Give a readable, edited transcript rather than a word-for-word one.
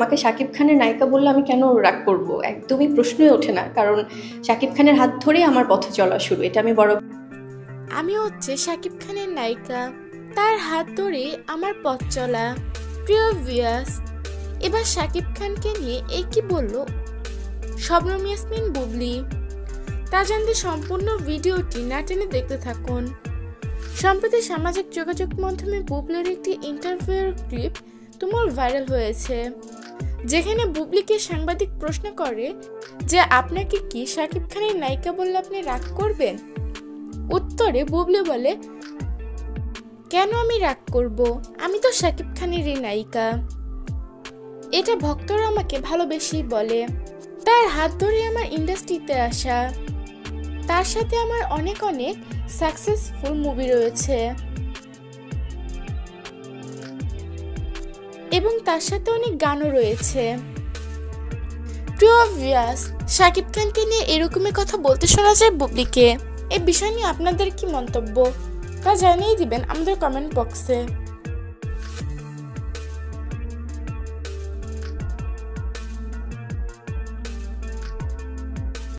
আমাকে শাকিব খানের নায়িকা বললে আমি কেন রাগ করব? একদমই প্রশ্নই ওঠে না, কারণ শাকিব খানের হাত ধরেই আমার পথ চলা শুরু, এটা আমি বড়। আমি হচ্ছে শাকিব খানের নায়িকা, তার হাত ধরে আমার পথ চলা। প্রিয় ভিউয়ার্স, এবার শাকিব খানকে নিয়ে এই কি বলল শবনম ইয়াসমিন বুবলি, তা জানতে সম্পূর্ণ ভিডিওটি না টেনে দেখতে থাকুন। সম্প্রতি সামাজিক যোগাযোগ মাধ্যমে বুবলির একটি ইন্টারভিউর ক্লিপ তুমুল ভাইরাল হয়েছে, যেখানে বুবলিকে সাংবাদিক প্রশ্ন করে যে আপনাকে কি শাকিব খানের নায়িকা বললে আপনি রাগ করবেন। উত্তরে বুবলি বলে, কেন আমি রাগ করব, আমি তো শাকিব খানেরই নায়িকা। এটা ভক্তরা আমাকে ভালোবেসে বলে, তার হাত ধরে আমার ইন্ডাস্ট্রিতে আসা, তার সাথে আমার অনেক অনেক সাকসেসফুল মুভি রয়েছে এবং তার সাথে অনেক গানও রয়েছে। প্রিয় ভিউয়ার্স, শাকিব খানকে নিয়ে এরকমই কথা বলতে শোনা যায় বুবলিকে। এই বিষয় নিয়ে আপনাদের কি মন্তব্য তা জানিয়ে দিবেন আমাদের কমেন্ট বক্সে।